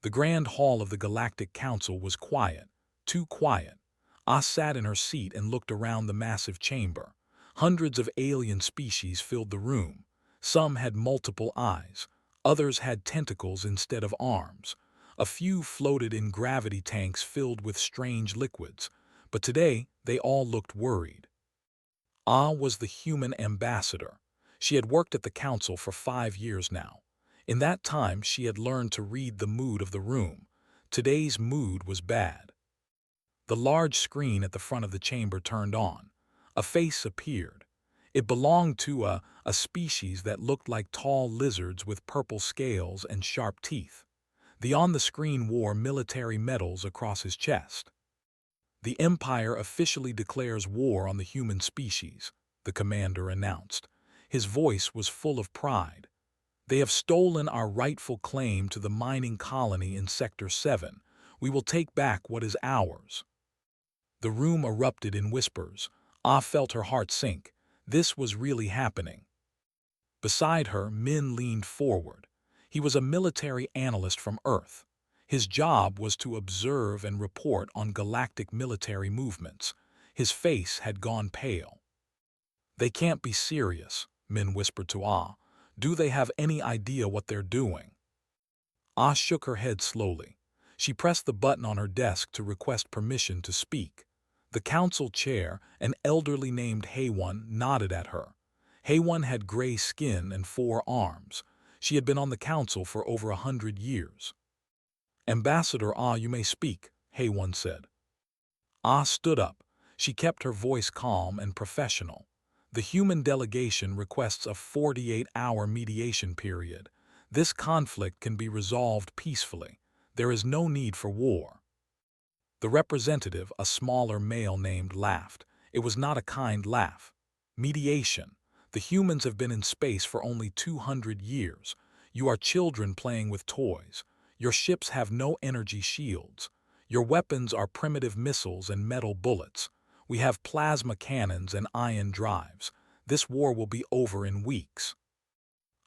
The grand hall of the Galactic Council was quiet, too quiet. Ah sat in her seat and looked around the massive chamber. Hundreds of alien species filled the room. Some had multiple eyes, others had tentacles instead of arms. A few floated in gravity tanks filled with strange liquids, but today they all looked worried. Ah was the human ambassador. She had worked at the council for 5 years now. In that time, she had learned to read the mood of the room. Today's mood was bad. The large screen at the front of the chamber turned on. A face appeared. It belonged to a species that looked like tall lizards with purple scales and sharp teeth. The on-the-screen wore military medals across his chest. The Empire officially declares war on the human species, the commander announced. His voice was full of pride. They have stolen our rightful claim to the mining colony in Sector 7. We will take back what is ours. The room erupted in whispers. Ah felt her heart sink. This was really happening. Beside her, Min leaned forward. He was a military analyst from Earth. His job was to observe and report on galactic military movements. His face had gone pale. "They can't be serious," Min whispered to Ah. "Do they have any idea what they're doing?" Ah shook her head slowly. She pressed the button on her desk to request permission to speak. The council chair, an elderly named Haywon, nodded at her. Haywon had gray skin and 4 arms. She had been on the council for over 100 years. "Ambassador Ah, you may speak," Haywon said. Ah stood up. She kept her voice calm and professional. "The human delegation requests a 48-hour mediation period. This conflict can be resolved peacefully. There is no need for war." The representative, a smaller male named, laughed. It was not a kind laugh. "Mediation. The humans have been in space for only 200 years. You are children playing with toys. Your ships have no energy shields. Your weapons are primitive missiles and metal bullets. We have plasma cannons and ion drives. This war will be over in weeks."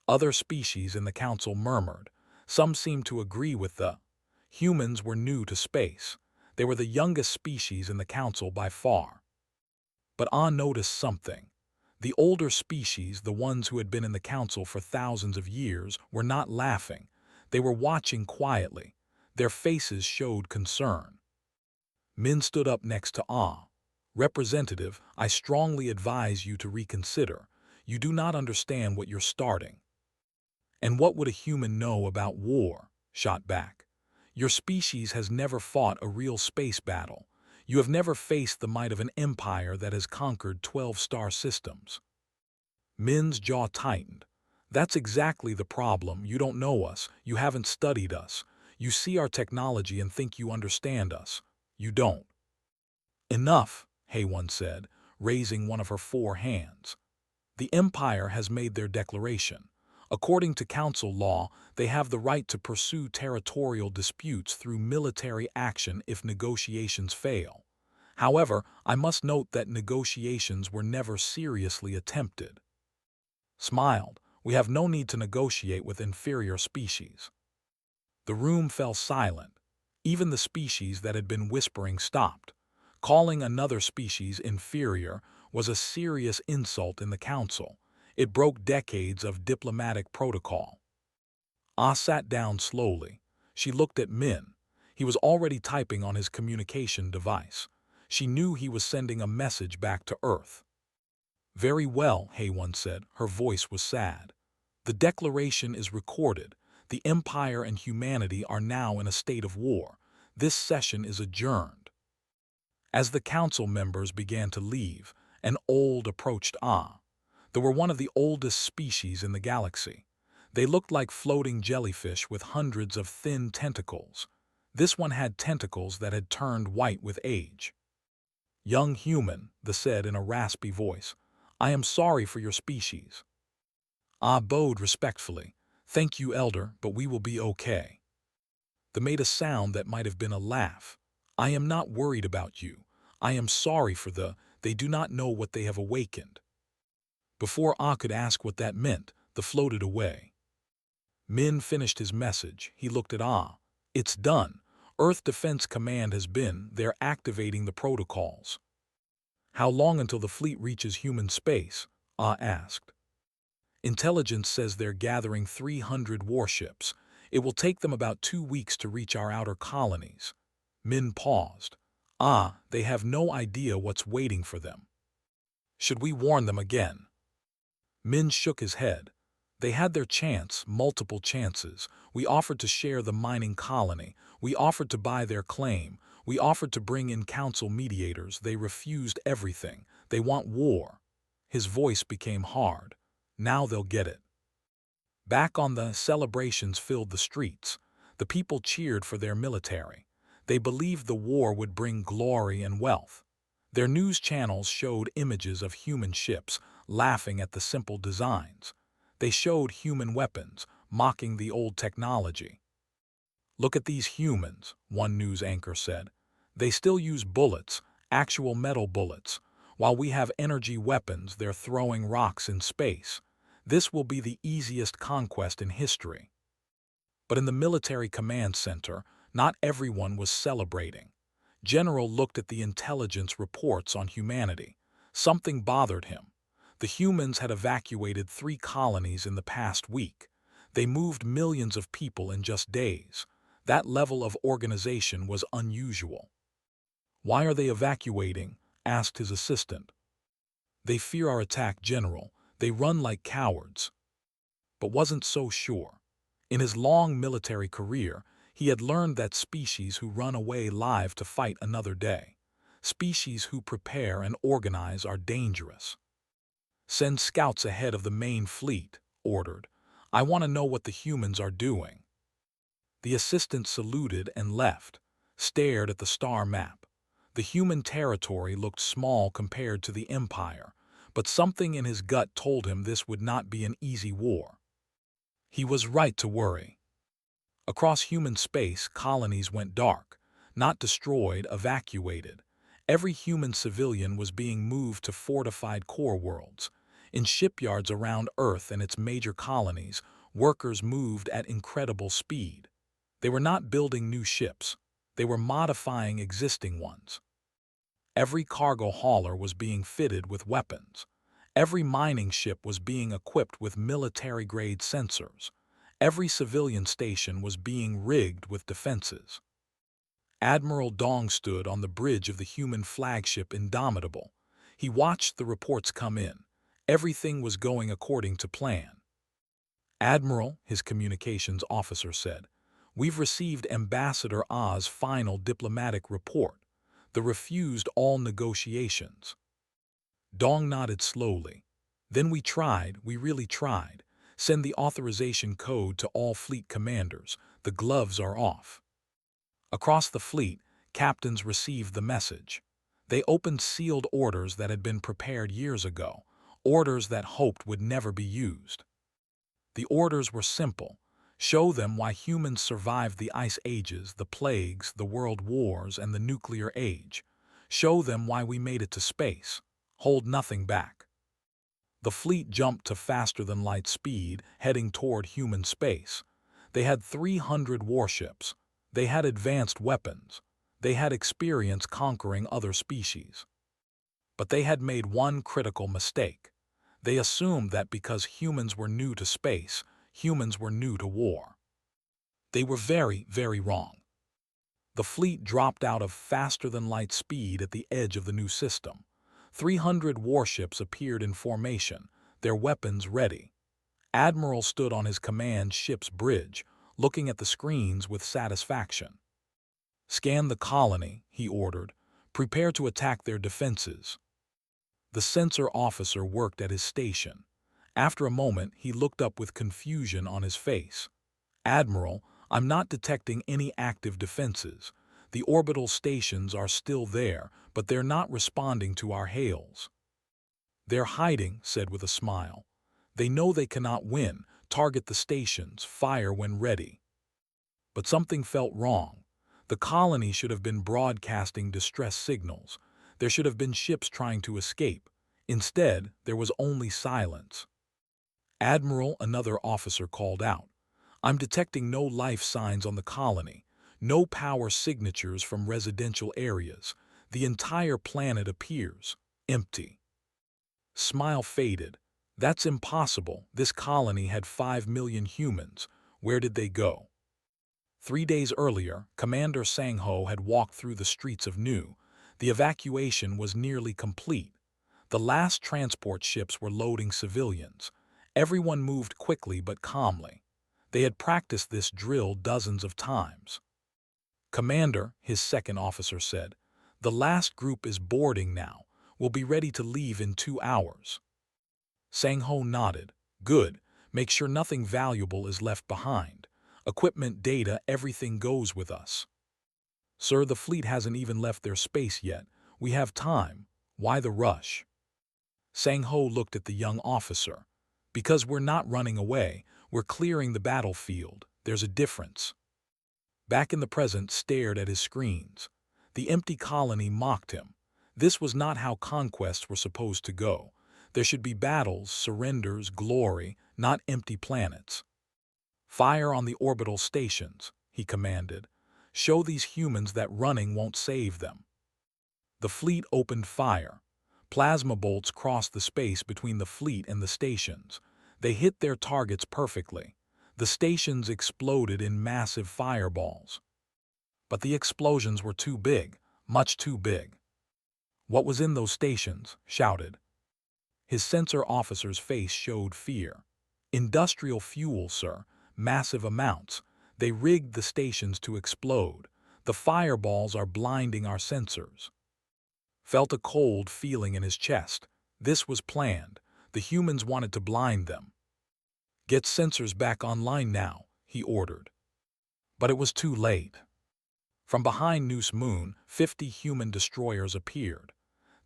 Other species in the council murmured. Some seemed to agree with the humans were new to space. They were the youngest species in the council by far. But Ah noticed something. The older species, the ones who had been in the council for thousands of years, were not laughing. They were watching quietly. Their faces showed concern. Min stood up next to Ah. "Representative, I strongly advise you to reconsider. You do not understand what you're starting." "And what would a human know about war?" shot back. "Your species has never fought a real space battle. You have never faced the might of an empire that has conquered 12-star systems." Min's jaw tightened. "That's exactly the problem. You don't know us. You haven't studied us. You see our technology and think you understand us. You don't." "Enough," Haywon said, raising one of her 4 hands. "The Empire has made their declaration. According to council law, they have the right to pursue territorial disputes through military action if negotiations fail. However, I must note that negotiations were never seriously attempted." Smiled. "We have no need to negotiate with inferior species." The room fell silent. Even the species that had been whispering stopped. Calling another species inferior was a serious insult in the council. It broke decades of diplomatic protocol. Ah sat down slowly. She looked at Min. He was already typing on his communication device. She knew he was sending a message back to Earth. "Very well," Haywon said. Her voice was sad. "The declaration is recorded. The Empire and humanity are now in a state of war. This session is adjourned." As the council members began to leave, an old approached Ah. They were one of the oldest species in the galaxy. They looked like floating jellyfish with hundreds of thin tentacles. This one had tentacles that had turned white with age. "Young human," they said in a raspy voice, "I am sorry for your species." Ah bowed respectfully. "Thank you, Elder, but we will be okay." They made a sound that might have been a laugh. "I am not worried about you. I am sorry for they do not know what they have awakened." Before Ah could ask what that meant, they floated away. Min finished his message. He looked at Ah. It's done. Earth Defense Command has been. They're activating the protocols. How long until the fleet reaches human space? Ah asked. Intelligence says they're gathering 300 warships. It will take them about 2 weeks to reach our outer colonies. Min paused. Ah, they have no idea what's waiting for them. Should we warn them again? Min shook his head. They had their chance, multiple chances. We offered to share the mining colony. We offered to buy their claim. We offered to bring in council mediators. They refused everything. They want war. His voice became hard. Now they'll get it. Back on the celebrations filled the streets. The people cheered for their military. They believed the war would bring glory and wealth. Their news channels showed images of human ships, laughing at the simple designs. They showed human weapons, mocking the old technology. Look at these humans, one news anchor said. They still use bullets, actual metal bullets. While we have energy weapons, they're throwing rocks in space. This will be the easiest conquest in history. But in the military command center, not everyone was celebrating. General looked at the intelligence reports on humanity. Something bothered him. The humans had evacuated 3 colonies in the past week. They moved millions of people in just days. That level of organization was unusual. Why are they evacuating? Asked his assistant. They fear our attack, General. They run like cowards. But wasn't so sure. In his long military career, he had learned that species who run away live to fight another day. Species who prepare and organize are dangerous. Send scouts ahead of the main fleet, ordered. I want to know what the humans are doing. The assistant saluted and left, stared at the star map. The human territory looked small compared to the Empire, but something in his gut told him this would not be an easy war. He was right to worry. Across human space, colonies went dark, not destroyed, evacuated. Every human civilian was being moved to fortified core worlds. In shipyards around Earth and its major colonies, workers moved at incredible speed. They were not building new ships. They were modifying existing ones. Every cargo hauler was being fitted with weapons. Every mining ship was being equipped with military-grade sensors. Every civilian station was being rigged with defenses. Admiral Dong stood on the bridge of the human flagship Indomitable. He watched the reports come in. Everything was going according to plan. Admiral, his communications officer said, we've received Ambassador Ah's final diplomatic report. The refused all negotiations. Dong nodded slowly. Then we really tried. Send the authorization code to all fleet commanders. The gloves are off. Across the fleet, captains received the message. They opened sealed orders that had been prepared years ago, orders that hoped would never be used. The orders were simple. Show them why humans survived the ice ages, the plagues, the world wars, and the nuclear age. Show them why we made it to space. Hold nothing back. The fleet jumped to faster-than-light speed, heading toward human space. They had 300 warships. They had advanced weapons. They had experience conquering other species. But they had made one critical mistake. They assumed that because humans were new to space, humans were new to war. They were very, very wrong. The fleet dropped out of faster-than-light speed at the edge of the new system. 300 warships appeared in formation, their weapons ready. Admiral stood on his command ship's bridge, looking at the screens with satisfaction. Scan the colony, he ordered. Prepare to attack their defenses. The sensor officer worked at his station. After a moment, he looked up with confusion on his face. Admiral, I'm not detecting any active defenses. The orbital stations are still there, but they're not responding to our hails. They're hiding, said with a smile. They know they cannot win. Target the stations, fire when ready. But something felt wrong. The colony should have been broadcasting distress signals. There should have been ships trying to escape. Instead, there was only silence. Admiral, another officer called out. I'm detecting no life signs on the colony. No power signatures from residential areas. The entire planet appears empty. Smile faded. That's impossible. This colony had 5 million humans. Where did they go? 3 days earlier, Commander Sang-ho had walked through the streets of Nu. The evacuation was nearly complete. The last transport ships were loading civilians. Everyone moved quickly but calmly. They had practiced this drill dozens of times. Commander, his second officer said, the last group is boarding now. We'll be ready to leave in 2 hours. Sang-ho nodded. Good. Make sure nothing valuable is left behind. Equipment, data, everything goes with us. Sir, the fleet hasn't even left their space yet. We have time. Why the rush? Sang-ho looked at the young officer. Because we're not running away, we're clearing the battlefield. There's a difference. Back in the present stared at his screens. The empty colony mocked him. This was not how conquests were supposed to go. There should be battles, surrenders, glory, not empty planets. Fire on the orbital stations, he commanded. Show these humans that running won't save them. The fleet opened fire. Plasma bolts crossed the space between the fleet and the stations. They hit their targets perfectly. The stations exploded in massive fireballs. But the explosions were too big, much too big. What was in those stations? Shouted. His sensor officer's face showed fear. Industrial fuel, sir. Massive amounts. They rigged the stations to explode. The fireballs are blinding our sensors. Felt a cold feeling in his chest. This was planned. The humans wanted to blind them. Get sensors back online now, he ordered. But it was too late. From behind Noose Moon, 50 human destroyers appeared.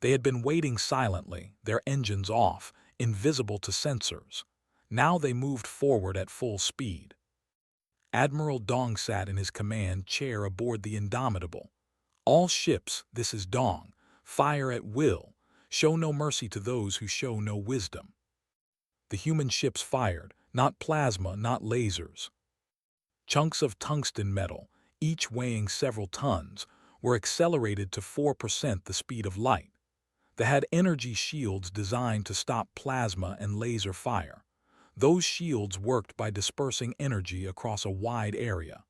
They had been waiting silently, their engines off, invisible to sensors. Now they moved forward at full speed. Admiral Dong sat in his command chair aboard the Indomitable. All ships, this is Dong. Fire at will. Show no mercy to those who show no wisdom. The human ships fired, not plasma, not lasers. Chunks of tungsten metal, each weighing several tons, were accelerated to 4% the speed of light. They had energy shields designed to stop plasma and laser fire. Those shields worked by dispersing energy across a wide area.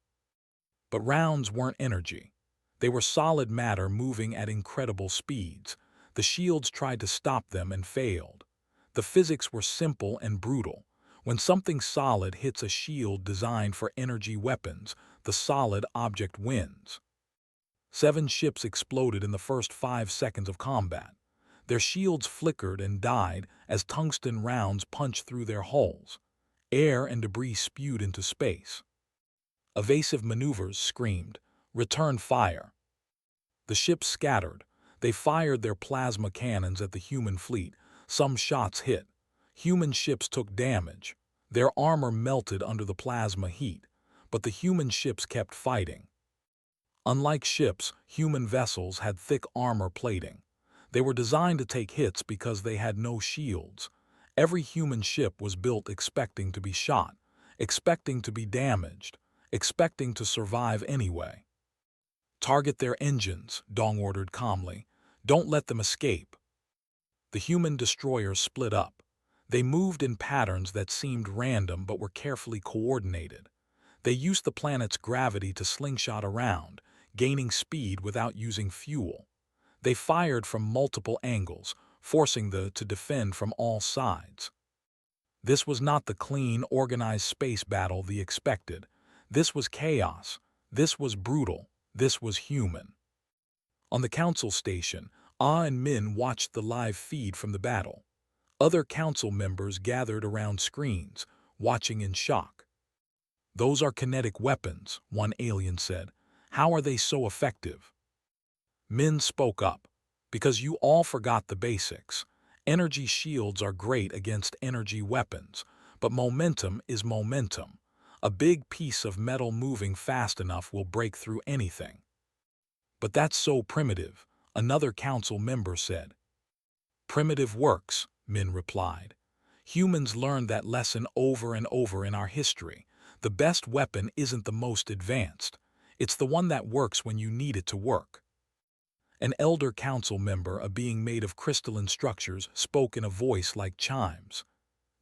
But rounds weren't energy. They were solid matter moving at incredible speeds. The shields tried to stop them and failed. The physics were simple and brutal. When something solid hits a shield designed for energy weapons, the solid object wins. 7 ships exploded in the first 5 seconds of combat. Their shields flickered and died as tungsten rounds punched through their hulls. Air and debris spewed into space. Evasive maneuvers screamed, "Return fire!" The ships scattered. They fired their plasma cannons at the human fleet. Some shots hit. Human ships took damage. Their armor melted under the plasma heat, but the human ships kept fighting. Unlike ships, human vessels had thick armor plating. They were designed to take hits because they had no shields. Every human ship was built expecting to be shot, expecting to be damaged, expecting to survive anyway. Target their engines, Dong ordered calmly. Don't let them escape. The human destroyers split up. They moved in patterns that seemed random but were carefully coordinated. They used the planet's gravity to slingshot around, gaining speed without using fuel. They fired from multiple angles, forcing to defend from all sides. This was not the clean, organized space battle they expected. This was chaos. This was brutal. This was human. On the council station, Ah and Min watched the live feed from the battle. Other council members gathered around screens, watching in shock. Those are kinetic weapons, one alien said. How are they so effective? Min spoke up. Because you all forgot the basics. Energy shields are great against energy weapons, but momentum is momentum. A big piece of metal moving fast enough will break through anything. But that's so primitive, another council member said. Primitive works, Min replied. Humans learned that lesson over and over in our history. The best weapon isn't the most advanced. It's the one that works when you need it to work. An elder council member, a being made of crystalline structures, spoke in a voice like chimes.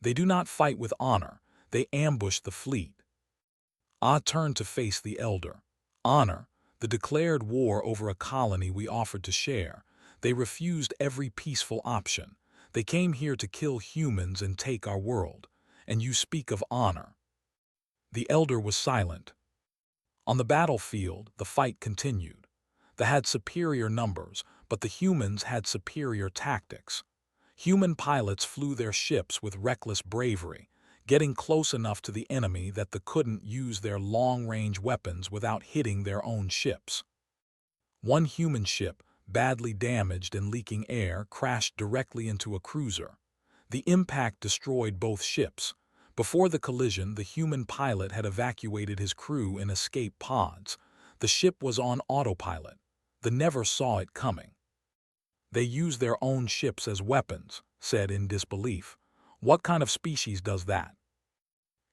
They do not fight with honor, they ambush the fleet. Ah turned to face the elder. Honor, the declared war over a colony we offered to share. They refused every peaceful option. They came here to kill humans and take our world. And you speak of honor. The elder was silent. On the battlefield, the fight continued. They had superior numbers, but the humans had superior tactics. Human pilots flew their ships with reckless bravery, getting close enough to the enemy that they couldn't use their long-range weapons without hitting their own ships. One human ship, badly damaged and leaking air, crashed directly into a cruiser. The impact destroyed both ships. Before the collision, the human pilot had evacuated his crew in escape pods. The ship was on autopilot. They never saw it coming. They use their own ships as weapons, said in disbelief. What kind of species does that?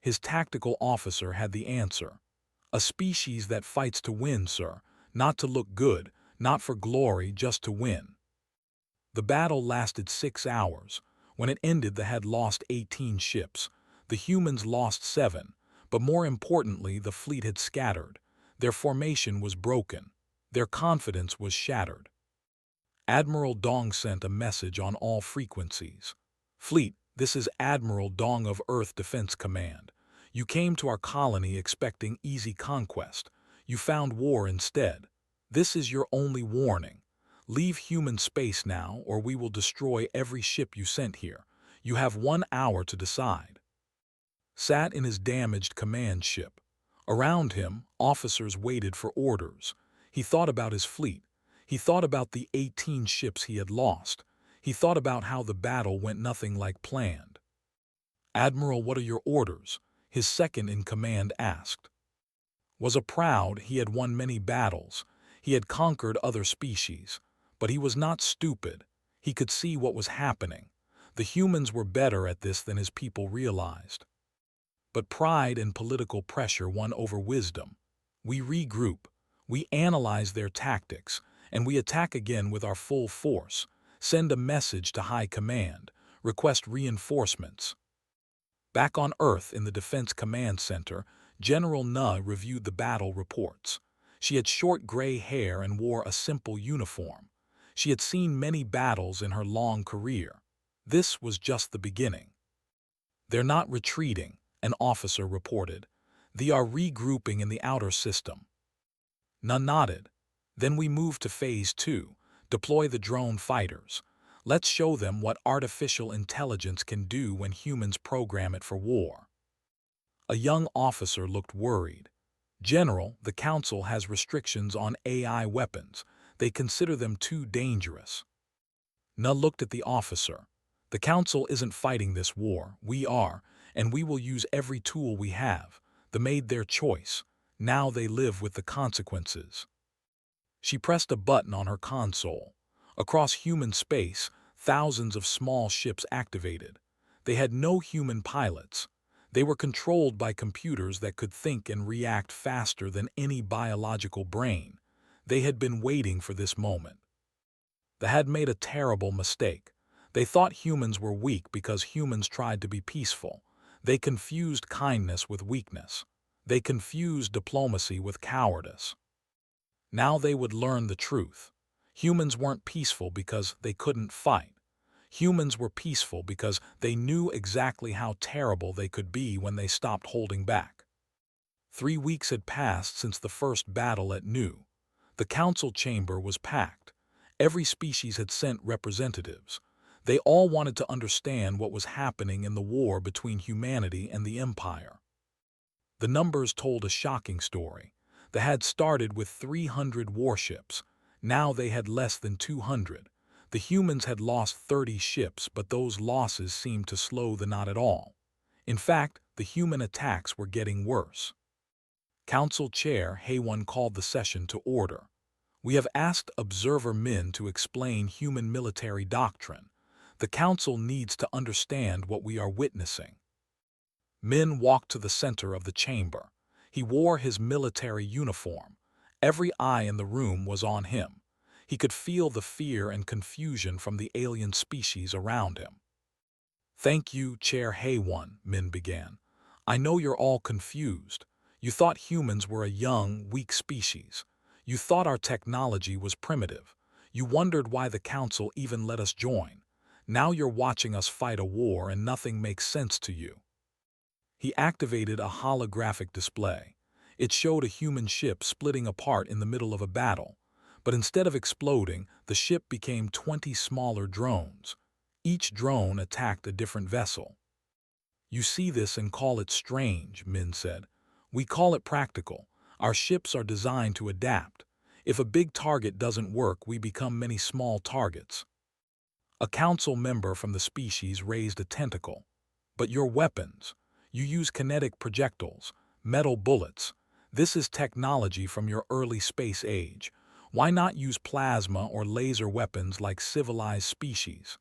His tactical officer had the answer. A species that fights to win, sir, not to look good, not for glory, just to win. The battle lasted 6 hours. When it ended, they had lost 18 ships. The humans lost 7, but more importantly, the fleet had scattered. Their formation was broken. Their confidence was shattered. Admiral Dong sent a message on all frequencies. Fleet, this is Admiral Dong of Earth Defense Command. You came to our colony expecting easy conquest. You found war instead. This is your only warning. Leave human space now, or we will destroy every ship you sent here. You have 1 hour to decide. Sat in his damaged command ship. Around him, officers waited for orders. He thought about his fleet. He thought about the 18 ships he had lost. He thought about how the battle went nothing like planned. Admiral, what are your orders? His second-in-command asked. Was proud, he had won many battles. He had conquered other species. But he was not stupid. He could see what was happening. The humans were better at this than his people realized. But pride and political pressure won over wisdom. We regroup. We analyze their tactics, and we attack again with our full force. Send a message to High Command. Request reinforcements. Back on Earth in the Defense Command Center, General Na reviewed the battle reports. She had short gray hair and wore a simple uniform. She had seen many battles in her long career. This was just the beginning. They're not retreating, an officer reported. They are regrouping in the outer system. Na nodded. Then we move to Phase 2, deploy the drone fighters. Let's show them what artificial intelligence can do when humans program it for war. A young officer looked worried. General, the Council has restrictions on AI weapons. They consider them too dangerous. Na looked at the officer. The Council isn't fighting this war. We are, and we will use every tool we have. They made their choice. Now they live with the consequences. She pressed a button on her console. Across human space, thousands of small ships activated. They had no human pilots. They were controlled by computers that could think and react faster than any biological brain. They had been waiting for this moment. They had made a terrible mistake. They thought humans were weak because humans tried to be peaceful. They confused kindness with weakness. They confused diplomacy with cowardice. Now they would learn the truth. Humans weren't peaceful because they couldn't fight. Humans were peaceful because they knew exactly how terrible they could be when they stopped holding back. 3 weeks had passed since the first battle at Nu. The council chamber was packed. Every species had sent representatives. They all wanted to understand what was happening in the war between humanity and the Empire. The numbers told a shocking story. They had started with 300 warships. Now they had less than 200. The humans had lost 30 ships, but those losses seemed to slow the not at all. In fact, the human attacks were getting worse. Council Chair Haewon called the session to order. We have asked Observer Min to explain human military doctrine. The Council needs to understand what we are witnessing. Min walked to the center of the chamber. He wore his military uniform. Every eye in the room was on him. He could feel the fear and confusion from the alien species around him. "Thank you, Chair Hay-One," Min began. "I know you're all confused. You thought humans were a young, weak species. You thought our technology was primitive. You wondered why the Council even let us join. Now you're watching us fight a war and nothing makes sense to you." He activated a holographic display. It showed a human ship splitting apart in the middle of a battle. But instead of exploding, the ship became 20 smaller drones. Each drone attacked a different vessel. "You see this and call it strange," Min said. "We call it practical. Our ships are designed to adapt. If a big target doesn't work, we become many small targets." A council member from the species raised a tentacle. "But your weapons, you use kinetic projectiles, metal bullets. This is technology from your early space age. Why not use plasma or laser weapons like civilized species?"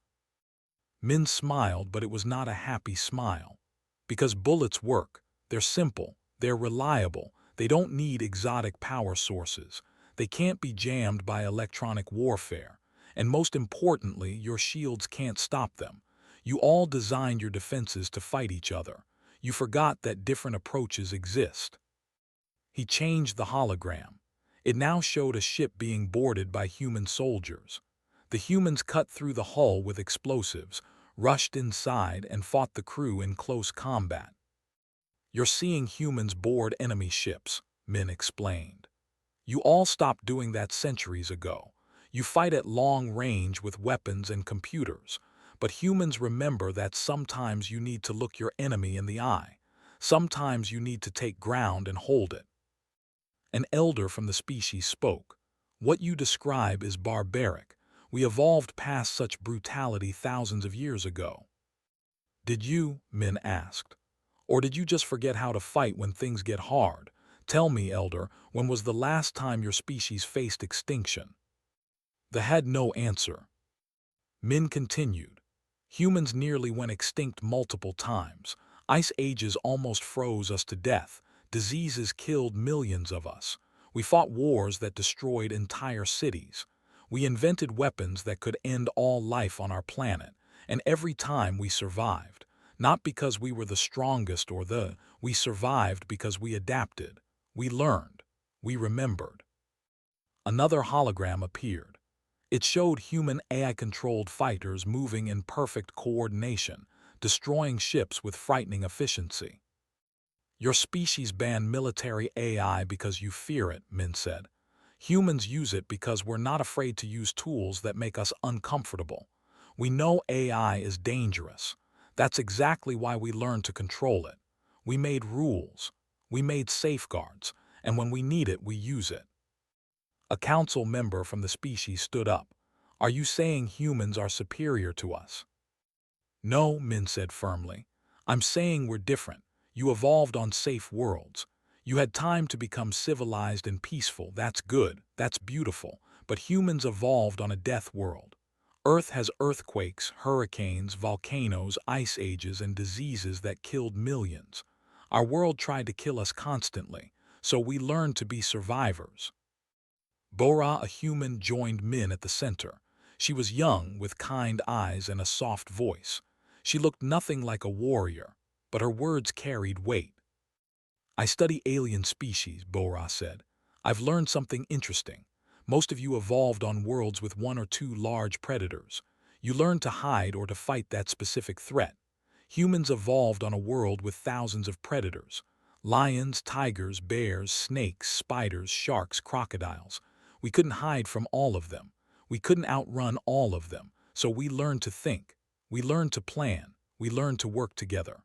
Min smiled, but it was not a happy smile. "Because bullets work. They're simple. They're reliable. They don't need exotic power sources. They can't be jammed by electronic warfare. And most importantly, your shields can't stop them. You all designed your defenses to fight each other. You forgot that different approaches exist." He changed the hologram. It now showed a ship being boarded by human soldiers. The humans cut through the hull with explosives, rushed inside, and fought the crew in close combat. "You're seeing humans board enemy ships," Min explained. "You all stopped doing that centuries ago. You fight at long range with weapons and computers. But humans remember that sometimes you need to look your enemy in the eye. Sometimes you need to take ground and hold it." An elder from the species spoke. "What you describe is barbaric. We evolved past such brutality thousands of years ago." "Did you?" Min asked. "Or did you just forget how to fight when things get hard? Tell me, Elder, when was the last time your species faced extinction?" They had no answer. Min continued. "Humans nearly went extinct multiple times. Ice ages almost froze us to death. Diseases killed millions of us. We fought wars that destroyed entire cities. We invented weapons that could end all life on our planet. And every time we survived. Not because we were the strongest we survived because we adapted. We learned. We remembered." Another hologram appeared. It showed human AI-controlled fighters moving in perfect coordination, destroying ships with frightening efficiency. "Your species banned military AI because you fear it," Min said. "Humans use it because we're not afraid to use tools that make us uncomfortable. We know AI is dangerous. That's exactly why we learned to control it. We made rules. We made safeguards. And when we need it, we use it." A council member from the species stood up. "Are you saying humans are superior to us?" "No," Min said firmly. "I'm saying we're different. You evolved on safe worlds. You had time to become civilized and peaceful. That's good. That's beautiful. But humans evolved on a death world. Earth has earthquakes, hurricanes, volcanoes, ice ages, and diseases that killed millions. Our world tried to kill us constantly, so we learned to be survivors." Bora, a human, joined Min at the center. She was young, with kind eyes and a soft voice. She looked nothing like a warrior, but her words carried weight. "I study alien species," Bora said. "I've learned something interesting. Most of you evolved on worlds with one or two large predators. You learned to hide or to fight that specific threat. Humans evolved on a world with thousands of predators. Lions, tigers, bears, snakes, spiders, sharks, crocodiles. We couldn't hide from all of them. We couldn't outrun all of them. So we learned to think. We learned to plan. We learned to work together."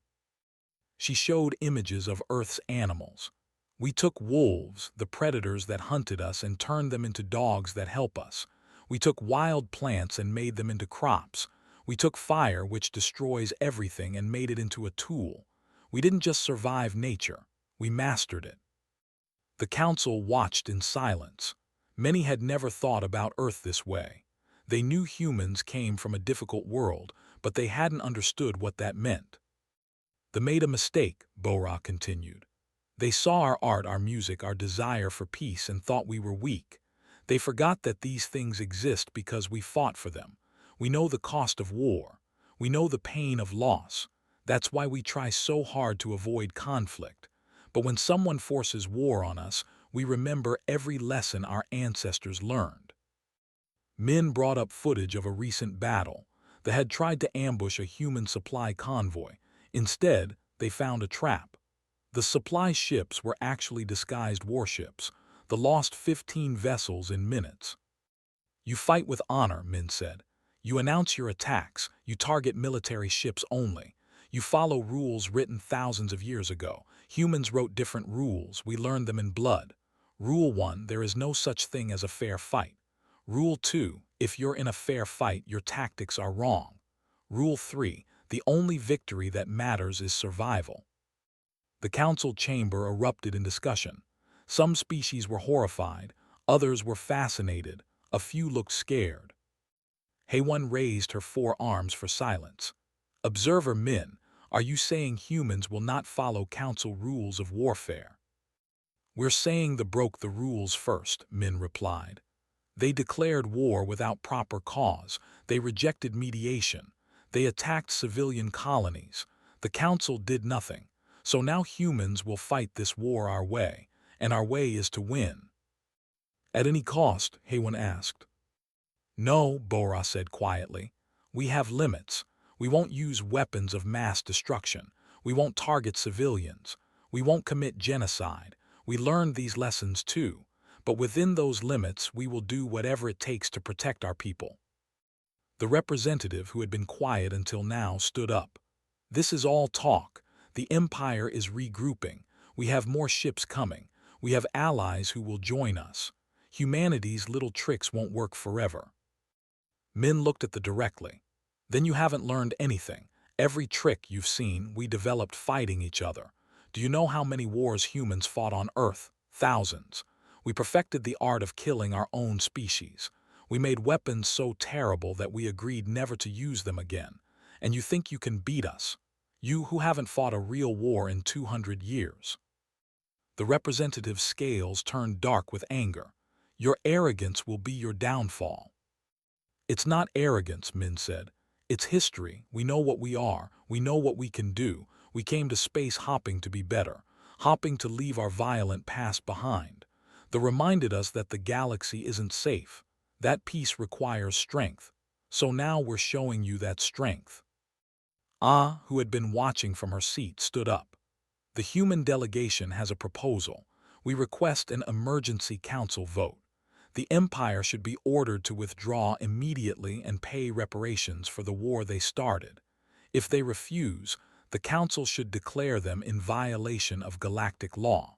She showed images of Earth's animals. "We took wolves, the predators that hunted us, and turned them into dogs that help us. We took wild plants and made them into crops. We took fire, which destroys everything, and made it into a tool. We didn't just survive nature. We mastered it." The council watched in silence. Many had never thought about Earth this way. They knew humans came from a difficult world, but they hadn't understood what that meant. "They made a mistake," Bora continued. They saw our art, our music, our desire for peace and thought we were weak. They forgot that these things exist because we fought for them. We know the cost of war. We know the pain of loss. That's why we try so hard to avoid conflict. But when someone forces war on us, we remember every lesson our ancestors learned. Men brought up footage of a recent battle. They had tried to ambush a human supply convoy. Instead, they found a trap. The supply ships were actually disguised warships. The lost 15 vessels in minutes. You fight with honor, men said. You announce your attacks. You target military ships only. You follow rules written thousands of years ago. Humans wrote different rules. We learned them in blood. Rule 1, there is no such thing as a fair fight. Rule 2, if you're in a fair fight, your tactics are wrong. Rule 3, the only victory that matters is survival. The council chamber erupted in discussion. Some species were horrified, others were fascinated, a few looked scared. Hayone raised her 4 arms for silence. Observer Min, are you saying humans will not follow council rules of warfare? We're saying they broke the rules first, Min replied. They declared war without proper cause. They rejected mediation. They attacked civilian colonies. The council did nothing. So now humans will fight this war our way, and our way is to win. At any cost, Hayone asked. No, Bora said quietly. We have limits. We won't use weapons of mass destruction. We won't target civilians. We won't commit genocide. We learned these lessons too. But within those limits, we will do whatever it takes to protect our people. The representative, who had been quiet until now, stood up. This is all talk. The Empire is regrouping. We have more ships coming. We have allies who will join us. Humanity's little tricks won't work forever. Min looked at the directly. Then you haven't learned anything. Every trick you've seen, we developed fighting each other. Do you know how many wars humans fought on Earth? Thousands. We perfected the art of killing our own species. We made weapons so terrible that we agreed never to use them again. And you think you can beat us? You who haven't fought a real war in 200 years. The representative's scales turned dark with anger. Your arrogance will be your downfall. It's not arrogance, Min said. It's history. We know what we are. We know what we can do. We came to space hopping to be better, hopping to leave our violent past behind. They reminded us that the galaxy isn't safe. That peace requires strength. So now we're showing you that strength. Ah, who had been watching from her seat, stood up. The human delegation has a proposal. We request an emergency council vote. The Empire should be ordered to withdraw immediately and pay reparations for the war they started. If they refuse, the Council should declare them in violation of galactic law.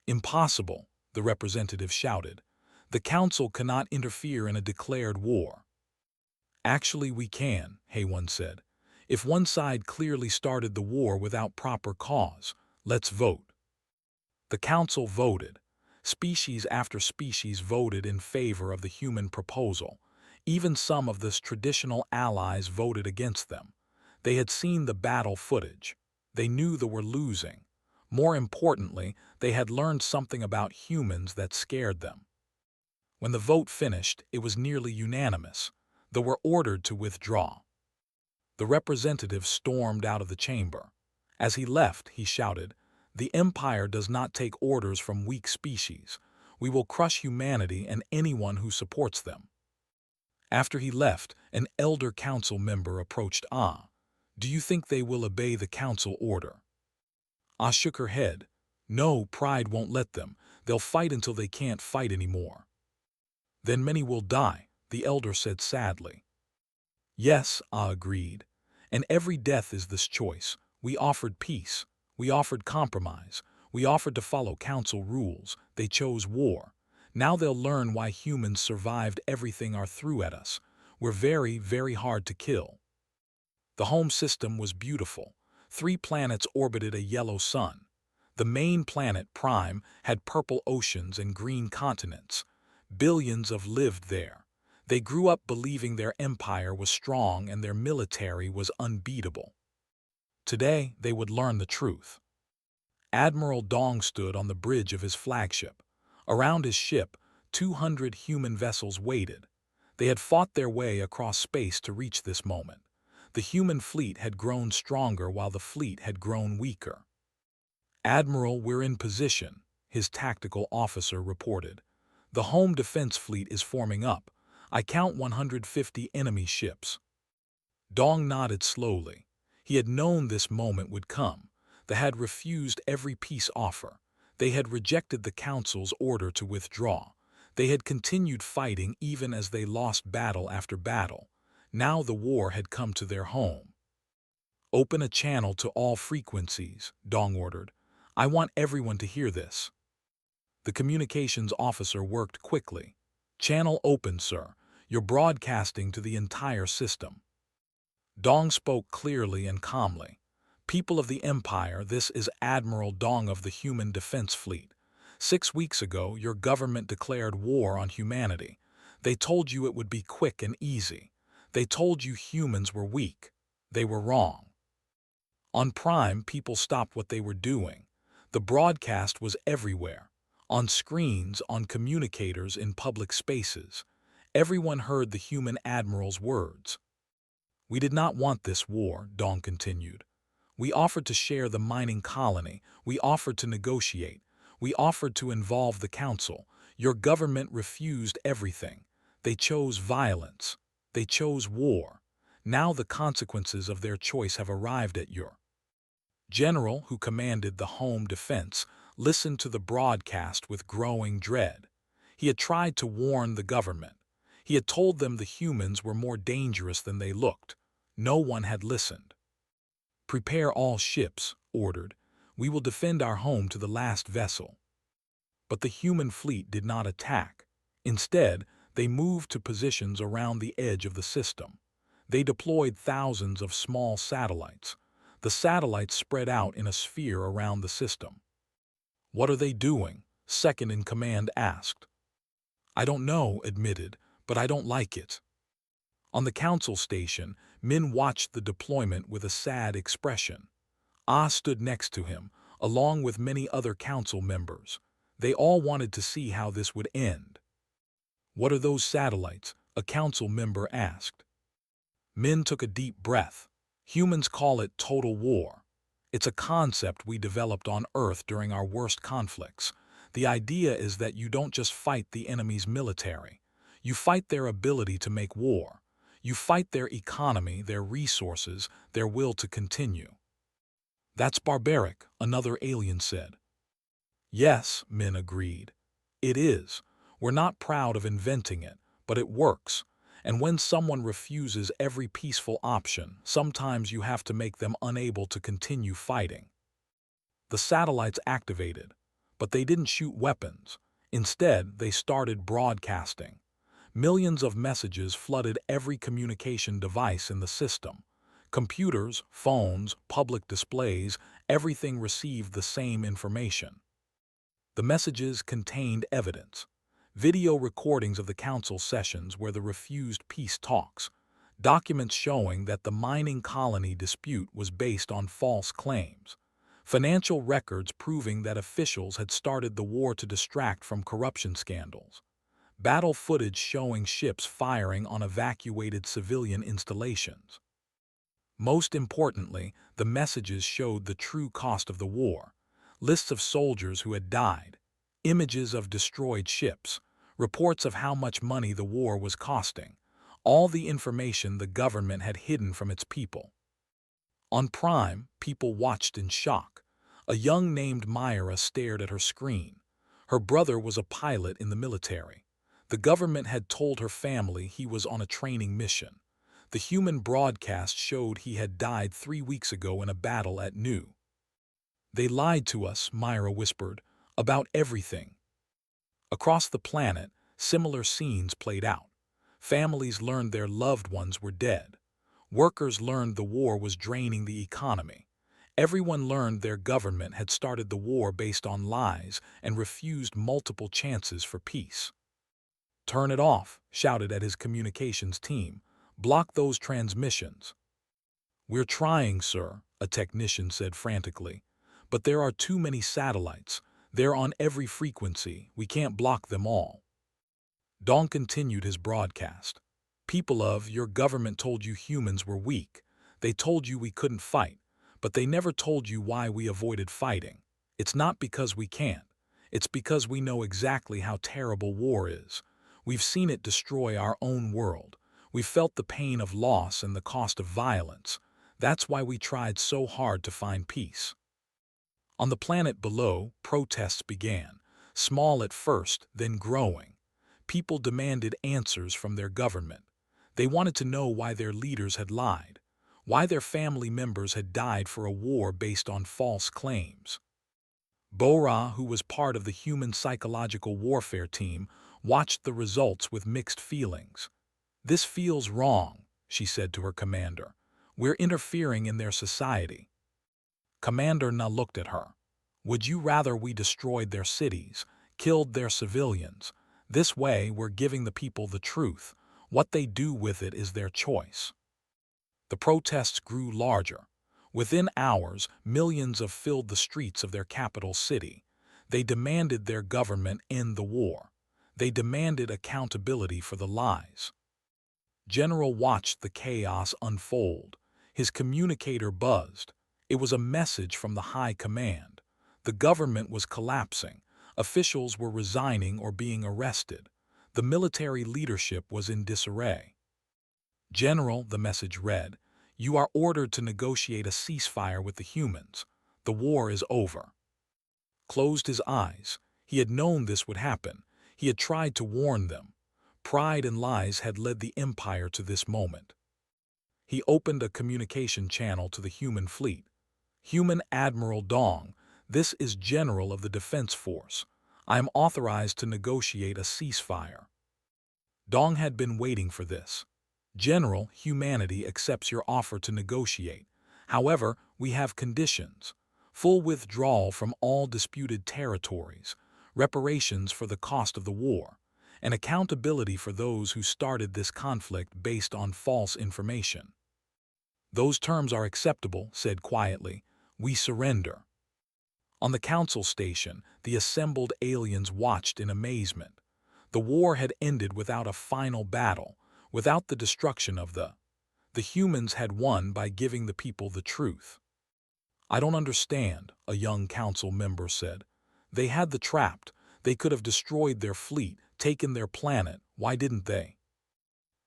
Impossible, the representative shouted. The Council cannot interfere in a declared war. Actually, we can, Hayone said. If one side clearly started the war without proper cause, let's vote. The Council voted. Species after species voted in favor of the human proposal. Even some of the traditional allies voted against them. They had seen the battle footage. They knew they were losing. More importantly, they had learned something about humans that scared them. When the vote finished, it was nearly unanimous. They were ordered to withdraw. The representative stormed out of the chamber. As he left, he shouted, "The Empire does not take orders from weak species. We will crush humanity and anyone who supports them." After he left, an elder council member approached Ah. "Do you think they will obey the council order?" Ah shook her head. "No, pride won't let them. They'll fight until they can't fight anymore." "Then many will die," the elder said sadly. "Yes," Ah agreed. "And every death is this choice. We offered peace. We offered compromise. We offered to follow council rules. They chose war. Now they'll learn why humans survived everything our threw at us. We're very, very hard to kill." The home system was beautiful. 3 planets orbited a yellow sun. The main planet, Prime, had purple oceans and green continents. Billions of lived there. They grew up believing their empire was strong and their military was unbeatable. Today, they would learn the truth. Admiral Dong stood on the bridge of his flagship. Around his ship, 200 human vessels waited. They had fought their way across space to reach this moment. The human fleet had grown stronger while the fleet had grown weaker. "Admiral, we're in position," his tactical officer reported. "The home defense fleet is forming up. I count 150 enemy ships." Dong nodded slowly. He had known this moment would come. They had refused every peace offer. They had rejected the Council's order to withdraw. They had continued fighting even as they lost battle after battle. Now the war had come to their home. "Open a channel to all frequencies," Dong ordered. "I want everyone to hear this." The communications officer worked quickly. "Channel open, sir. You're broadcasting to the entire system." Dong spoke clearly and calmly. "People of the Empire, this is Admiral Dong of the Human Defense Fleet. 6 weeks ago, your government declared war on humanity. They told you it would be quick and easy. They told you humans were weak. They were wrong. On Prime, people stopped what they were doing. The broadcast was everywhere. On screens, on communicators, in public spaces. Everyone heard the human admiral's words. We did not want this war," Dong continued. "We offered to share the mining colony. We offered to negotiate. We offered to involve the Council. Your government refused everything. They chose violence. They chose war. Now the consequences of their choice have arrived at your general, who commanded the home defense, listened to the broadcast with growing dread. He had tried to warn the government. He had told them the humans were more dangerous than they looked. No one had listened. "Prepare all ships," ordered. "We will defend our home to the last vessel." But the human fleet did not attack. Instead, they moved to positions around the edge of the system. They deployed thousands of small satellites. The satellites spread out in a sphere around the system. "What are they doing?" Second in command asked. "I don't know," admitted, "but I don't like it." On the council station, Min watched the deployment with a sad expression. Ah stood next to him, along with many other council members. They all wanted to see how this would end. "What are those satellites?" a council member asked. Min took a deep breath. "Humans call it total war. It's a concept we developed on Earth during our worst conflicts. The idea is that you don't just fight the enemy's military. You fight their ability to make war. You fight their economy, their resources, their will to continue." "That's barbaric," another alien said. "Yes," Min agreed. "It is. We're not proud of inventing it, but it works. And when someone refuses every peaceful option, sometimes you have to make them unable to continue fighting." The satellites activated, but they didn't shoot weapons. Instead, they started broadcasting. Millions of messages flooded every communication device in the system. Computers, phones, public displays, everything received the same information. The messages contained evidence. Video recordings of the council sessions where the refused peace talks. Documents showing that the mining colony dispute was based on false claims. Financial records proving that officials had started the war to distract from corruption scandals. Battle footage showing ships firing on evacuated civilian installations. Most importantly, the messages showed the true cost of the war. Lists of soldiers who had died, images of destroyed ships, reports of how much money the war was costing, all the information the government had hidden from its people. On Prime, people watched in shock. A young named Myra stared at her screen. Her brother was a pilot in the military. The government had told her family he was on a training mission. The human broadcast showed he had died 3 weeks ago in a battle at Nu. "They lied to us," Myra whispered, "about everything." Across the planet, similar scenes played out. Families learned their loved ones were dead. Workers learned the war was draining the economy. Everyone learned their government had started the war based on lies and refused multiple chances for peace. "Turn it off," shouted at his communications team. "Block those transmissions." "We're trying, sir," a technician said frantically. But there are too many satellites. They're on every frequency. We can't block them all. Dong continued his broadcast. People of your government told you humans were weak. They told you we couldn't fight, but they never told you why we avoided fighting. It's not because we can't. It's because we know exactly how terrible war is. We've seen it destroy our own world. We've felt the pain of loss and the cost of violence. That's why we tried so hard to find peace. On the planet below, protests began, small at first, then growing. People demanded answers from their government. They wanted to know why their leaders had lied, why their family members had died for a war based on false claims. Bora, who was part of the human psychological warfare team, watched the results with mixed feelings. "This feels wrong," she said to her commander. "We're interfering in their society." Commander Na looked at her. "Would you rather we destroyed their cities, killed their civilians? This way we're giving the people the truth. What they do with it is their choice." The protests grew larger. Within hours, millions filled the streets of their capital city. They demanded their government end the war. They demanded accountability for the lies. General watched the chaos unfold. His communicator buzzed. It was a message from the high command. The government was collapsing. Officials were resigning or being arrested. The military leadership was in disarray. "General," the message read, "you are ordered to negotiate a ceasefire with the humans. The war is over." Closed his eyes. He had known this would happen. He had tried to warn them. Pride and lies had led the Empire to this moment. He opened a communication channel to the human fleet. "Human Admiral Dong, this is General of the Defense Force. I am authorized to negotiate a ceasefire." Dong had been waiting for this. "General, humanity accepts your offer to negotiate. However, we have conditions. Full withdrawal from all disputed territories, reparations for the cost of the war, and accountability for those who started this conflict based on false information." "Those terms are acceptable," said quietly. "We surrender." On the council station, the assembled aliens watched in amazement. The war had ended without a final battle, without the destruction of the humans had won by giving the people the truth. "I don't understand," a young council member said. "They had the trapped. They could have destroyed their fleet, taken their planet. Why didn't they?"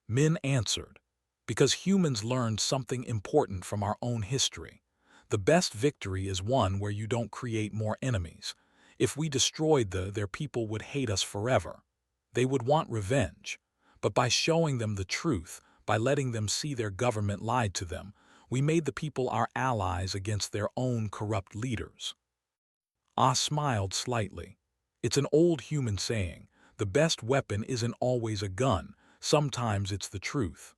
Min answered, "Because humans learned something important from our own history. The best victory is one where you don't create more enemies. If we destroyed their people would hate us forever. They would want revenge. But by showing them the truth, by letting them see their government lied to them, we made the people our allies against their own corrupt leaders." Ah smiled slightly. "It's an old human saying. The best weapon isn't always a gun. Sometimes it's the truth."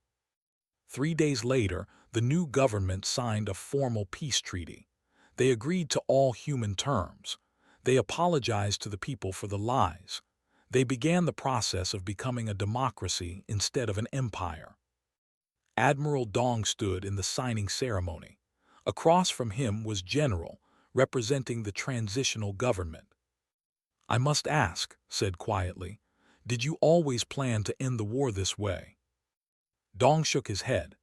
3 days later, the new government signed a formal peace treaty. They agreed to all human terms. They apologized to the people for the lies. They began the process of becoming a democracy instead of an empire. Admiral Dong stood in the signing ceremony. Across from him was General, representing the transitional government. "I must ask," said quietly, "did you always plan to end the war this way?" Dong shook his head.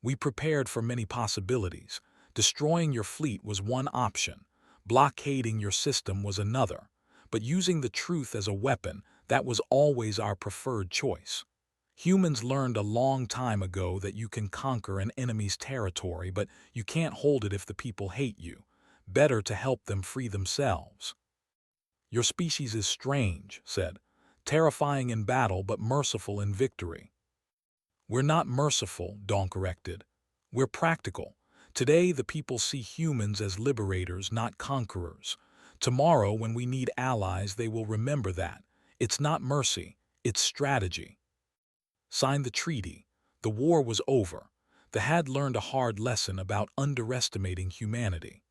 "We prepared for many possibilities. Destroying your fleet was one option. Blockading your system was another. But using the truth as a weapon, that was always our preferred choice. Humans learned a long time ago that you can conquer an enemy's territory, but you can't hold it if the people hate you. Better to help them free themselves." "Your species is strange," said. "Terrifying in battle but merciful in victory." "We're not merciful," Dong corrected. "We're practical. Today the people see humans as liberators, not conquerors. Tomorrow, when we need allies, they will remember that. It's not mercy, it's strategy." Signed the treaty. The war was over. The had learned a hard lesson about underestimating humanity.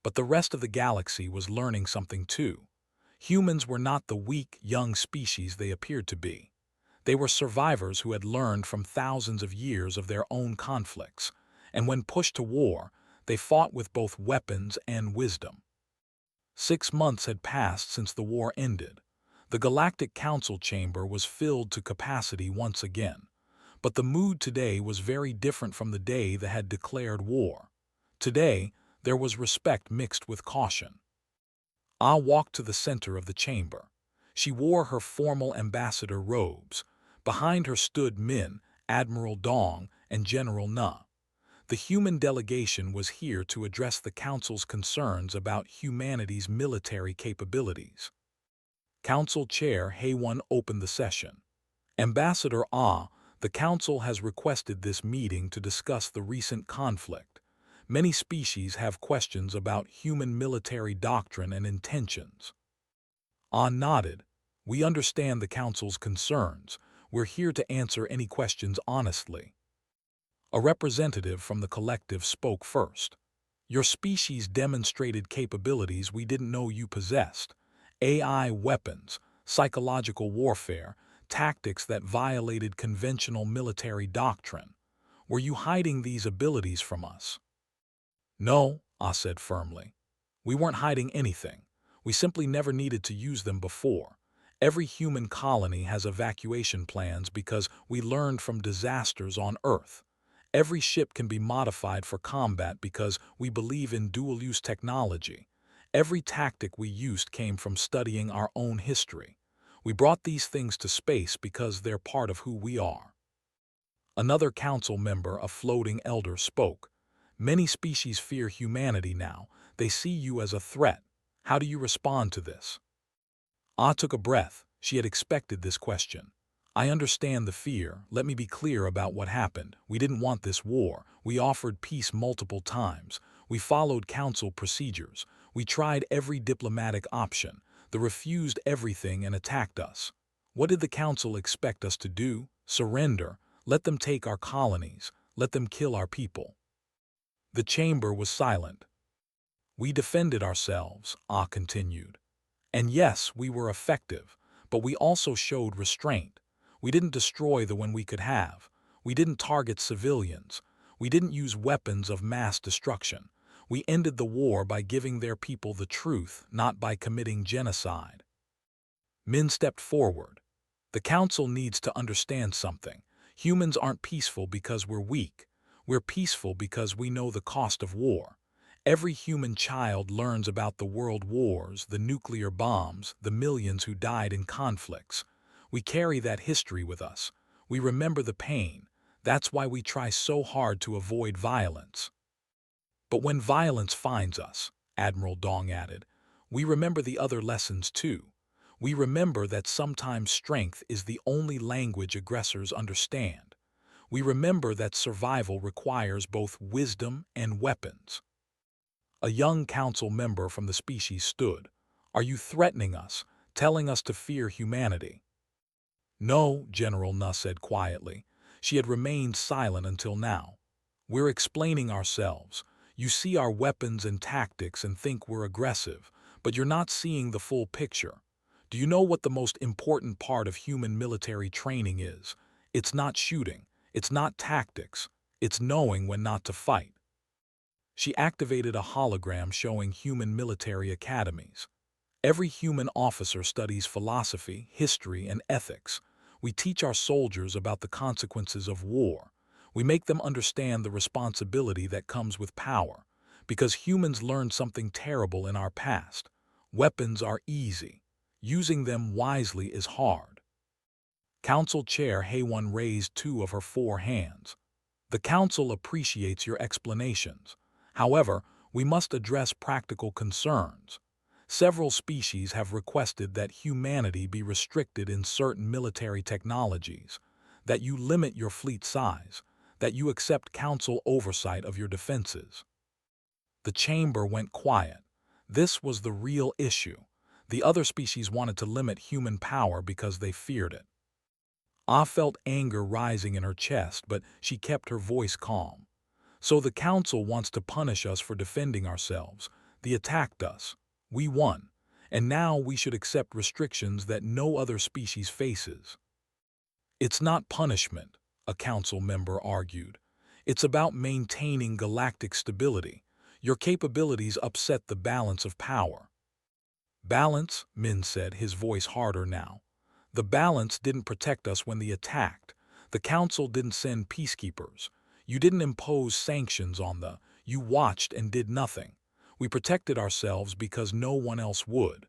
But the rest of the galaxy was learning something too. Humans were not the weak, young species they appeared to be. They were survivors who had learned from thousands of years of their own conflicts, and when pushed to war, They fought with both weapons and wisdom. 6 months had passed since the war ended. The Galactic Council chamber was filled to capacity once again. But the mood today was very different from the day that had declared war. Today, there was respect mixed with caution. Ah walked to the center of the chamber. She wore her formal ambassador robes. Behind her stood Min, Admiral Dong, and General Na. The human delegation was here to address the Council's concerns about humanity's military capabilities. Council Chair Haewon opened the session. Ambassador Ah, the Council has requested this meeting to discuss the recent conflict. Many species have questions about human military doctrine and intentions. Ah nodded. We understand the Council's concerns. We're here to answer any questions honestly. A representative from the collective spoke first. Your species demonstrated capabilities we didn't know you possessed. AI weapons, psychological warfare, tactics that violated conventional military doctrine. Were you hiding these abilities from us? No, Ah said firmly. We weren't hiding anything. We simply never needed to use them before. Every human colony has evacuation plans because we learned from disasters on Earth. Every ship can be modified for combat because we believe in dual-use technology. Every tactic we used came from studying our own history. We brought these things to space because they're part of who we are. Another council member, a floating elder, spoke. Many species fear humanity now. They see you as a threat. How do you respond to this? Ah took a breath. She had expected this question. I understand the fear. Let me be clear about what happened. We didn't want this war. We offered peace multiple times. We followed council procedures. We tried every diplomatic option. They refused everything and attacked us. What did the council expect us to do? Surrender? Let them take our colonies. Let them kill our people. The chamber was silent. We defended ourselves, Ah continued. And yes, we were effective, but we also showed restraint. We didn't destroy the one we could have. We didn't target civilians. We didn't use weapons of mass destruction. We ended the war by giving their people the truth, not by committing genocide. Min stepped forward. The council needs to understand something. Humans aren't peaceful because we're weak. We're peaceful because we know the cost of war. Every human child learns about the world wars, the nuclear bombs, the millions who died in conflicts. We carry that history with us. We remember the pain. That's why we try so hard to avoid violence. But when violence finds us, Admiral Dong added, we remember the other lessons too. We remember that sometimes strength is the only language aggressors understand. We remember that survival requires both wisdom and weapons. A young council member from the species stood. Are you threatening us, telling us to fear humanity? No, General Na said quietly. She had remained silent until now. We're explaining ourselves. You see our weapons and tactics and think we're aggressive, but you're not seeing the full picture. Do you know what the most important part of human military training is? It's not shooting. It's not tactics. It's knowing when not to fight. She activated a hologram showing human military academies. Every human officer studies philosophy, history, and ethics. We teach our soldiers about the consequences of war. We make them understand the responsibility that comes with power, because humans learned something terrible in our past. Weapons are easy. Using them wisely is hard. Council Chair Haewon raised 2 of her 4 hands. The Council appreciates your explanations. However, we must address practical concerns. Several species have requested that humanity be restricted in certain military technologies, that you limit your fleet size, that you accept council oversight of your defenses. The chamber went quiet. This was the real issue. The other species wanted to limit human power because they feared it. Ah felt anger rising in her chest, but she kept her voice calm. So the council wants to punish us for defending ourselves. They attacked us. We won. And now we should accept restrictions that no other species faces. It's not punishment, a council member argued. It's about maintaining galactic stability. Your capabilities upset the balance of power. Balance, Min said, his voice harder now. The balance didn't protect us when they attacked. The Council didn't send peacekeepers. You didn't impose sanctions on the. You watched and did nothing. We protected ourselves because no one else would.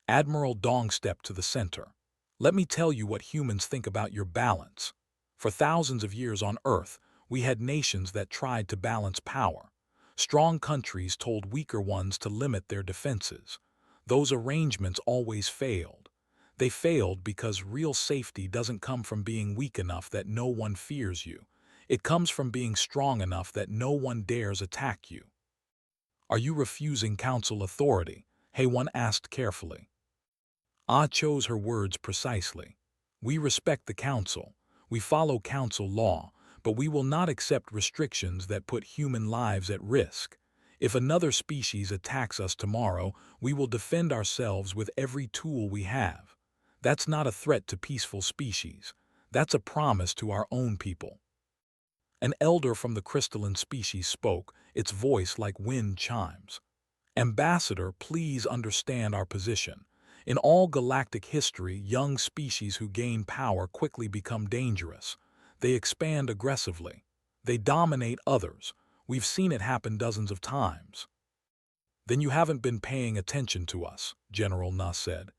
Admiral Dong stepped to the center. Let me tell you what humans think about your balance. For thousands of years on Earth, we had nations that tried to balance power. Strong countries told weaker ones to limit their defenses. Those arrangements always failed. They failed because real safety doesn't come from being weak enough that no one fears you. It comes from being strong enough that no one dares attack you. Are you refusing council authority? Heyone asked carefully. Ah chose her words precisely. We respect the council. We follow council law, but we will not accept restrictions that put human lives at risk. If another species attacks us tomorrow, we will defend ourselves with every tool we have. That's not a threat to peaceful species. That's a promise to our own people. An elder from the crystalline species spoke, its voice like wind chimes. Ambassador, please understand our position. In all galactic history, young species who gain power quickly become dangerous. They expand aggressively. They dominate others. We've seen it happen dozens of times. Then you haven't been paying attention to us, General Na said.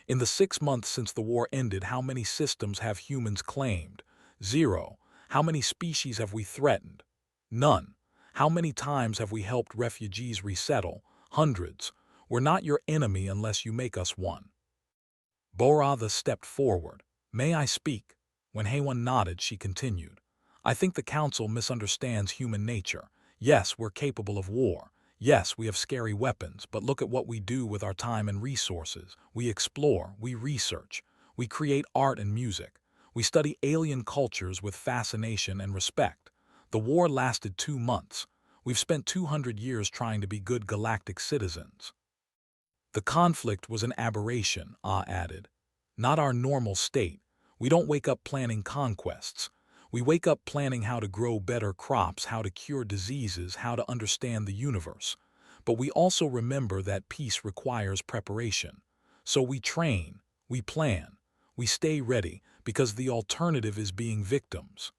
In the 6 months since the war ended, how many systems have humans claimed? 0. How many species have we threatened? None. How many times have we helped refugees resettle? Hundreds. We're not your enemy unless you make us one. Boratha stepped forward. May I speak? When Heyone nodded, she continued. I think the Council misunderstands human nature. Yes, we're capable of war. Yes, we have scary weapons, but look at what we do with our time and resources. We explore, we research, we create art and music. We study alien cultures with fascination and respect. The war lasted 2 months. We've spent 200 years trying to be good galactic citizens. The conflict was an aberration, Ah added. Not our normal state. We don't wake up planning conquests. We wake up planning how to grow better crops, how to cure diseases, how to understand the universe. But we also remember that peace requires preparation. So we train, we plan, we stay ready, because the alternative is being victims.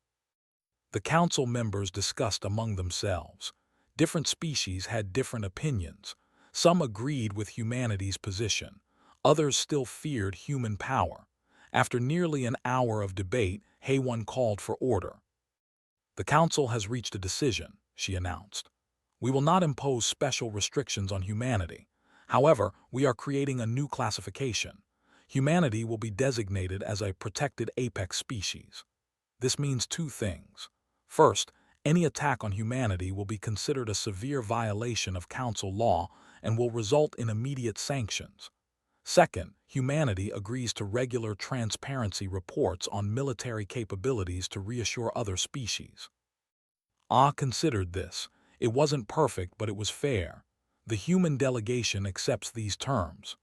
The council members discussed among themselves. Different species had different opinions. Some agreed with humanity's position. Others still feared human power. After nearly an hour of debate, Heyone called for order. The council has reached a decision, she announced. We will not impose special restrictions on humanity. However, we are creating a new classification. Humanity will be designated as a protected apex species. This means 2 things. First, any attack on humanity will be considered a severe violation of council law and will result in immediate sanctions. Second, humanity agrees to regular transparency reports on military capabilities to reassure other species. Ah considered this. It wasn't perfect, but it was fair. The human delegation accepts these terms.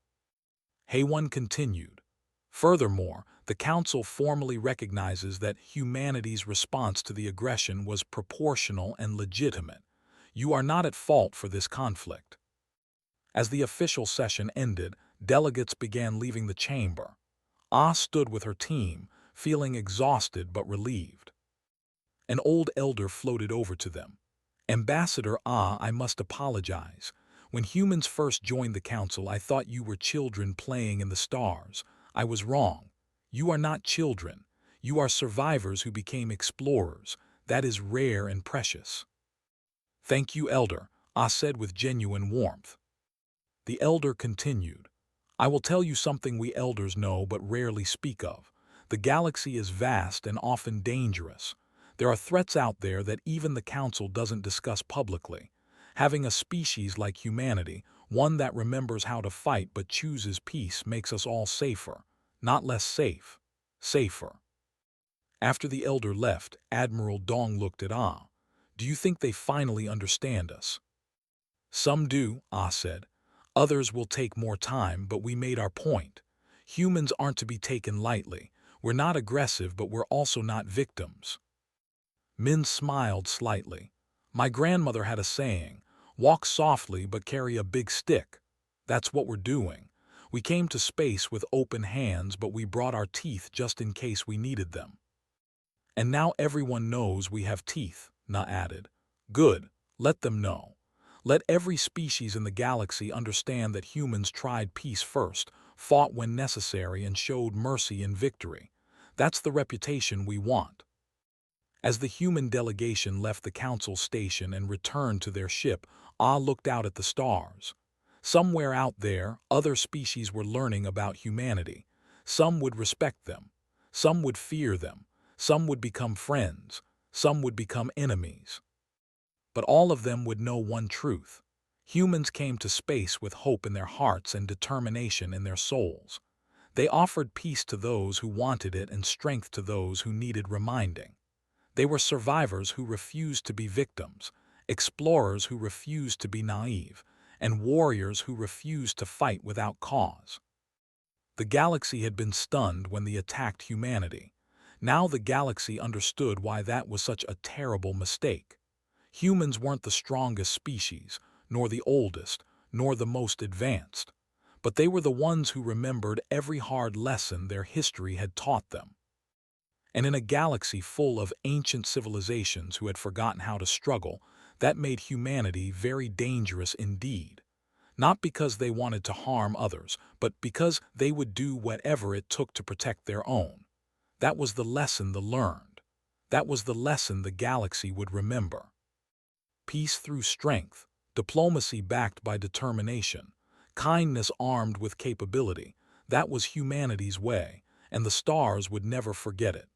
Heyone continued. Furthermore, the Council formally recognizes that humanity's response to the aggression was proportional and legitimate. You are not at fault for this conflict. As the official session ended, delegates began leaving the chamber. Ah stood with her team, feeling exhausted but relieved. An old elder floated over to them. Ambassador Ah, I must apologize. When humans first joined the council, I thought you were children playing in the stars. I was wrong. You are not children. You are survivors who became explorers. That is rare and precious. Thank you, elder, Ah said with genuine warmth. The elder continued. I will tell you something we elders know but rarely speak of. The galaxy is vast and often dangerous. There are threats out there that even the council doesn't discuss publicly. Having a species like humanity, one that remembers how to fight but chooses peace, makes us all safer. Not less safe. Safer. After the elder left, Admiral Dong looked at Ah. Do you think they finally understand us? Some do, Ah said. Others will take more time, but we made our point. Humans aren't to be taken lightly. We're not aggressive, but we're also not victims. Min smiled slightly. My grandmother had a saying, Walk softly but carry a big stick. That's what we're doing. We came to space with open hands, but we brought our teeth just in case we needed them. And now everyone knows we have teeth, Na added. Good, let them know. Let every species in the galaxy understand that humans tried peace first, fought when necessary, and showed mercy in victory. That's the reputation we want. As the human delegation left the council station and returned to their ship, Ah looked out at the stars. Somewhere out there, other species were learning about humanity. Some would respect them. Some would fear them. Some would become friends. Some would become enemies. But all of them would know one truth. Humans came to space with hope in their hearts and determination in their souls. They offered peace to those who wanted it and strength to those who needed reminding. They were survivors who refused to be victims, explorers who refused to be naive, and warriors who refused to fight without cause. The galaxy had been stunned when they attacked humanity. Now the galaxy understood why that was such a terrible mistake. Humans weren't the strongest species, nor the oldest, nor the most advanced, but they were the ones who remembered every hard lesson their history had taught them. And in a galaxy full of ancient civilizations who had forgotten how to struggle, that made humanity very dangerous indeed. Not because they wanted to harm others, but because they would do whatever it took to protect their own. That was the lesson they learned. That was the lesson the galaxy would remember. Peace through strength, diplomacy backed by determination, kindness armed with capability, that was humanity's way, and the stars would never forget it.